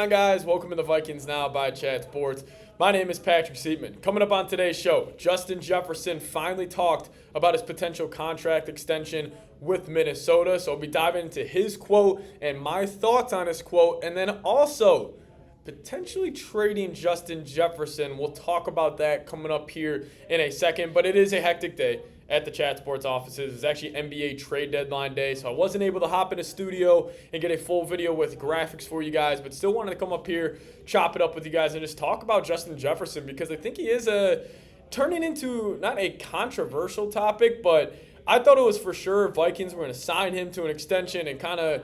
on, guys? Welcome to the Vikings Now by Chat Sports. My name is Patrick Siepman. Coming up on today's show, Justin Jefferson finally talked about his potential contract extension with Minnesota. So we'll be diving into his quote and my thoughts on his quote, and then also potentially trading Justin Jefferson. We'll talk about that coming up here in a second, but it is a hectic day at the Chat Sports offices. It's actually NBA trade deadline day, so I wasn't able to hop in a studio and get a full video with graphics for you guys, but still wanted to come up here, chop it up with you guys, and just talk about Justin Jefferson, because I think he is turning into not a controversial topic, but I thought it was for sure Vikings were going to sign him to an extension and kind of,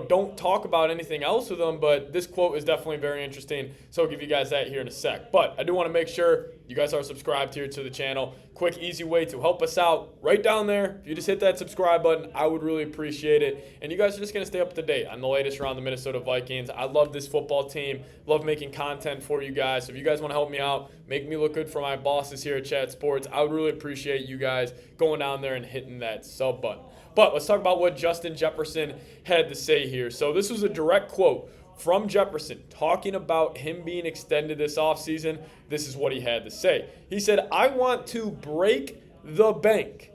don't talk about anything else with him. But this quote is definitely very interesting, so I'll give you guys that here in a sec. But I do want to make sure you guys are subscribed here to the channel. Quick, easy way to help us out right down there. If you just hit that subscribe button, I would really appreciate it. And you guys are just going to stay up to date on the latest around the Minnesota Vikings. I love this football team. Love making content for you guys. So if you guys want to help me out, make me look good for my bosses here at Chat Sports, I would really appreciate you guys going down there and hitting that sub button. But let's talk about what Justin Jefferson had to say here. So this was a direct quote from Jefferson talking about him being extended this offseason. This is what he had to say. He said, "I want to break the bank.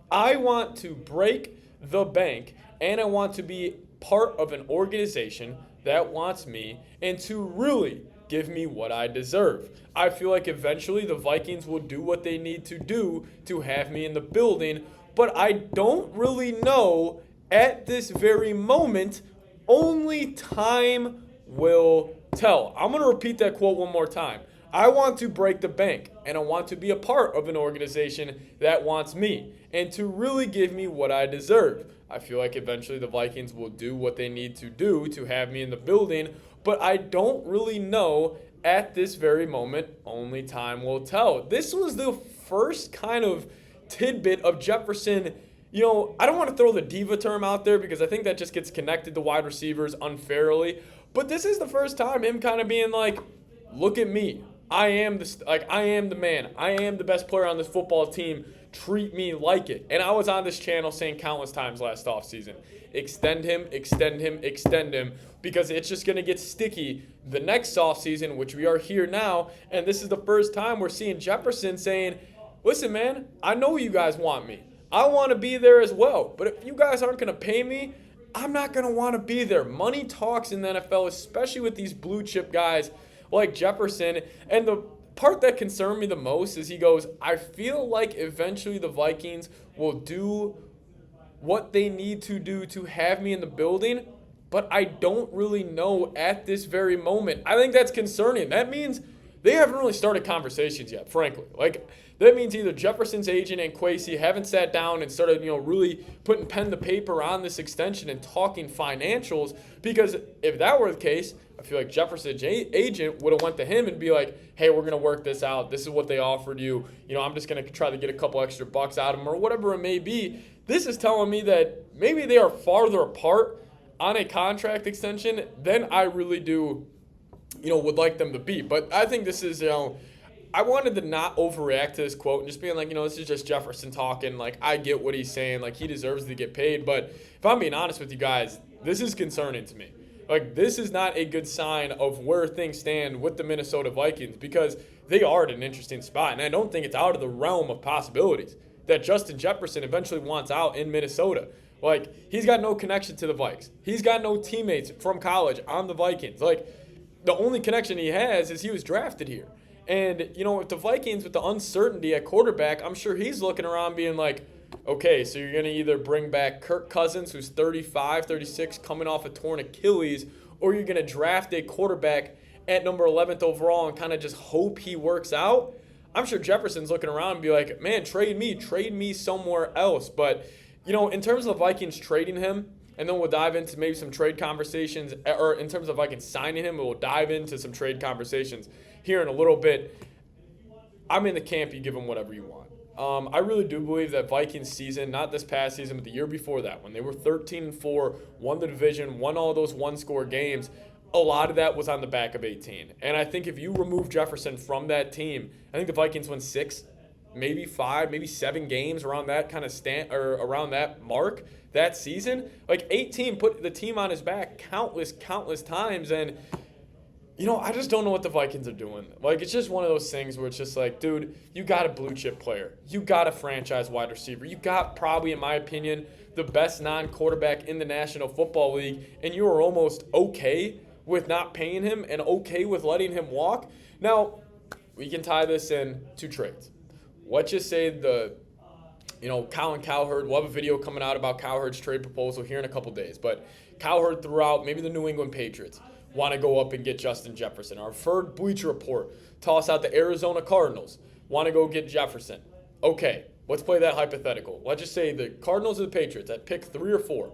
I want to break the bank, and I want to be part of an organization that wants me and to really give me what I deserve. I feel like eventually the Vikings will do what they need to do to have me in the building, but I don't really know at this very moment. Only time will tell." I'm going to repeat that quote one more time. I want to break the bank, and I want to be a part of an organization that wants me and to really give me what I deserve. I feel like eventually the Vikings will do what they need to do to have me in the building, but I don't really know at this very moment. Only time will tell. This was the first kind of tidbit of Jefferson. I don't want to throw the diva term out there because I think that just gets connected to wide receivers unfairly, but this is the first time him kind of being like, look at me. I am the man. I am the best player on this football team. Treat me like it. And I was on this channel saying countless times last offseason, extend him, extend him, extend him, because it's just going to get sticky the next offseason, which we are here now. And this is the first time we're seeing Jefferson saying, listen, man, I know you guys want me. I want to be there as well. But if you guys aren't going to pay me, I'm not going to want to be there. Money talks in the NFL, especially with these blue chip guys like Jefferson. And the part that concerned me the most is he goes, I feel like eventually the Vikings will do what they need to do to have me in the building, but I don't really know at this very moment. I think that's concerning. That means they haven't really started conversations yet, frankly. That means either Jefferson's agent and Kwesi haven't sat down and started, really putting pen to paper on this extension and talking financials, because if that were the case, I feel like Jefferson's agent would have went to him and be like, hey, we're going to work this out. This is what they offered you. I'm just going to try to get a couple extra bucks out of them or whatever it may be. This is telling me that maybe they are farther apart on a contract extension than I really do would like them to be. But I think this is, I wanted to not overreact to this quote and just being like, this is just Jefferson talking. I get what he's saying. He deserves to get paid. But if I'm being honest with you guys, this is concerning to me. This is not a good sign of where things stand with the Minnesota Vikings, because they are at an interesting spot. And I don't think it's out of the realm of possibilities that Justin Jefferson eventually wants out in Minnesota. He's got no connection to the Vikes. He's got no teammates from college on the Vikings. The only connection he has is he was drafted here. And, with the Vikings, with the uncertainty at quarterback, I'm sure he's looking around being like, okay, so you're going to either bring back Kirk Cousins, who's 35, 36, coming off a torn Achilles, or you're going to draft a quarterback at number 11th overall and kind of just hope he works out. I'm sure Jefferson's looking around and be like, man, trade me somewhere else. But, in terms of the Vikings trading him, and then we'll dive into maybe some trade conversations, or in terms of Vikings signing him, we'll dive into some trade conversations here in a little bit. I'm in the camp, you give him whatever you want. I really do believe that Vikings season, not this past season, but the year before that, when they were 13-4, won the division, won all those one-score games, a lot of that was on the back of 18. And I think if you remove Jefferson from that team, I think the Vikings win 6, maybe 5, maybe 7 games around that kind of around that mark that season. 18 put the team on his back countless times, and I just don't know what the Vikings are doing. Like, it's just one of those things where it's just like, dude, you got a blue chip player. You got a franchise wide receiver. You got probably, in my opinion, the best non-quarterback in the National Football League, and you are almost okay with not paying him and okay with letting him walk. Now, we can tie this in to trades. Let's just say Colin Cowherd, we'll have a video coming out about Cowherd's trade proposal here in a couple days, but Cowherd threw out maybe the New England Patriots want to go up and get Justin Jefferson. Our third Bleacher Report toss out the Arizona Cardinals want to go get Jefferson. Okay, let's play that hypothetical. Let's just say the Cardinals or the Patriots at pick 3 or 4,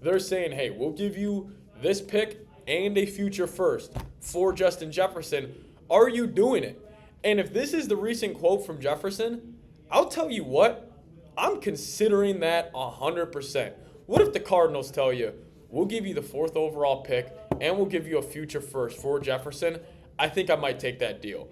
they're saying, hey, we'll give you this pick and a future first for Justin Jefferson. Are you doing it? And if this is the recent quote from Jefferson, I'll tell you what, I'm considering that 100%. What if the Cardinals tell you, we'll give you the 4th overall pick and we'll give you a future first for Jefferson? I think I might take that deal.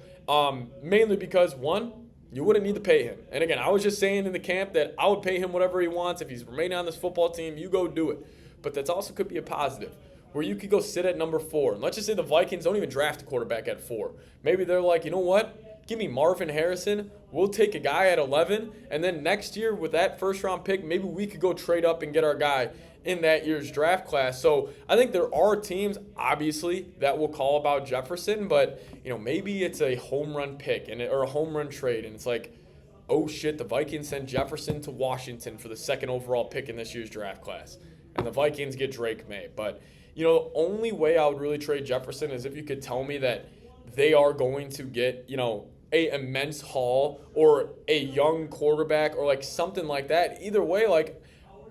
Mainly because, one, you wouldn't need to pay him. And again, I was just saying in the camp that I would pay him whatever he wants. If he's remaining on this football team, you go do it. But that also could be a positive, where you could go sit at number 4. And let's just say the Vikings don't even draft a quarterback at 4. Maybe they're like, you know what? Give me Marvin Harrison. We'll take a guy at 11. And then next year with that first-round pick, maybe we could go trade up and get our guy in that year's draft class. So I think there are teams, obviously, that will call about Jefferson. But, maybe it's a home run pick or a home run trade. And it's like, oh, shit, the Vikings send Jefferson to Washington for the 2nd overall pick in this year's draft class. And the Vikings get Drake May. But the only way I would really trade Jefferson is if you could tell me that they are going to get, a immense haul or a young quarterback or like something like that. Either way, like,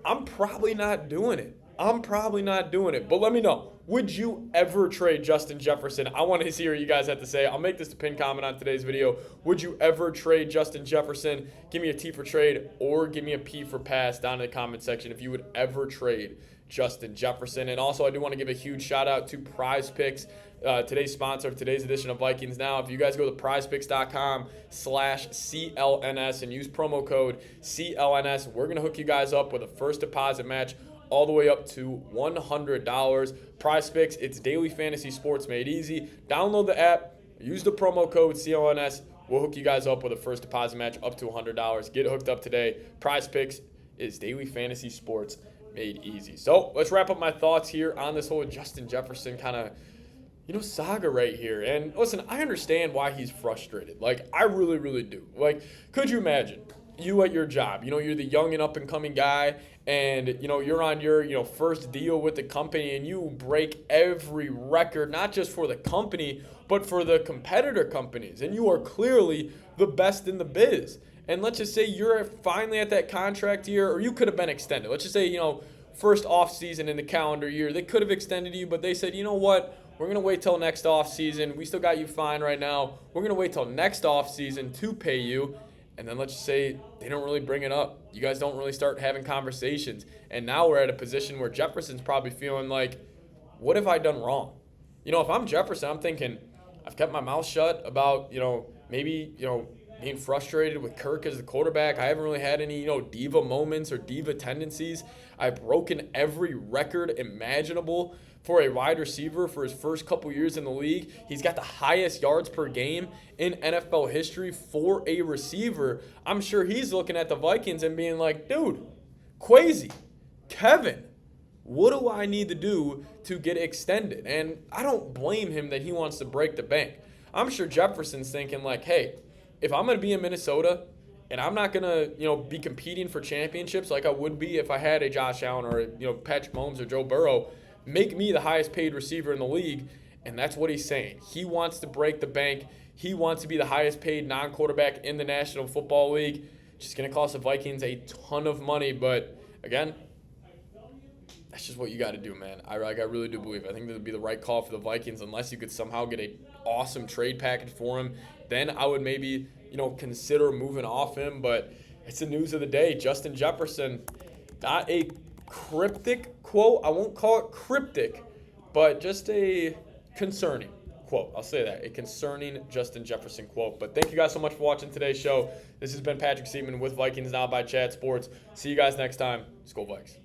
I'm probably not doing it. But let me know. Would you ever trade Justin Jefferson? I want to hear what you guys have to say. I'll make this the pinned comment on today's video. Would you ever trade Justin Jefferson? Give me a T for trade or give me a P for pass down in the comment section if you would ever trade Justin Jefferson. And also, I do want to give a huge shout out to Prize Picks, today's sponsor of today's edition of Vikings Now. If you guys go to prizepicks.com/CLNS and use promo code CLNS, we're going to hook you guys up with a first deposit match all the way up to $100. Prize Picks, it's daily fantasy sports made easy. Download the app, use the promo code CLNS. We'll hook you guys up with a first deposit match up to $100. Get hooked up today. Prize Picks is daily fantasy sports made easy. So let's wrap up my thoughts here on this whole Justin Jefferson kind of, saga right here. And listen, I understand why he's frustrated. Like, I really, really do. Like, could you imagine you at your job? You're the young and up-and-coming guy, and, you're on your, first deal with the company, and you break every record, not just for the company, but for the competitor companies. And you are clearly the best in the biz. And let's just say you're finally at that contract year, or you could have been extended. Let's just say, first off season in the calendar year, they could have extended you, but they said, you know what? We're going to wait till next off season. We still got you fine right now. We're going to wait till next off season to pay you. And then let's just say they don't really bring it up. You guys don't really start having conversations. And now we're at a position where Jefferson's probably feeling like, what have I done wrong? If I'm Jefferson, I'm thinking, I've kept my mouth shut about, maybe, being frustrated with Kirk as the quarterback. I haven't really had any, diva moments or diva tendencies. I've broken every record imaginable for a wide receiver for his first couple years in the league. He's got the highest yards per game in NFL history for a receiver. I'm sure he's looking at the Vikings and being like, dude, Kwesi, Kevin, what do I need to do to get extended? And I don't blame him that he wants to break the bank. I'm sure Jefferson's thinking like, hey, if I'm going to be in Minnesota and I'm not going to, be competing for championships like I would be if I had a Josh Allen or a, Patrick Mahomes or Joe Burrow, make me the highest paid receiver in the league. And that's what he's saying. He wants to break the bank. He wants to be the highest paid non-quarterback in the National Football League. Just going to cost the Vikings a ton of money. But again, that's just what you got to do, man. I really do believe it. I think that would be the right call for the Vikings unless you could somehow get an awesome trade package for him. Then I would maybe, consider moving off him. But it's the news of the day. Justin Jefferson, not a cryptic quote. I won't call it cryptic, but just a concerning quote. I'll say that. A concerning Justin Jefferson quote. But thank you guys so much for watching today's show. This has been Patrick Siepman with Vikings Now by Chat Sports. See you guys next time. Skol Vikes.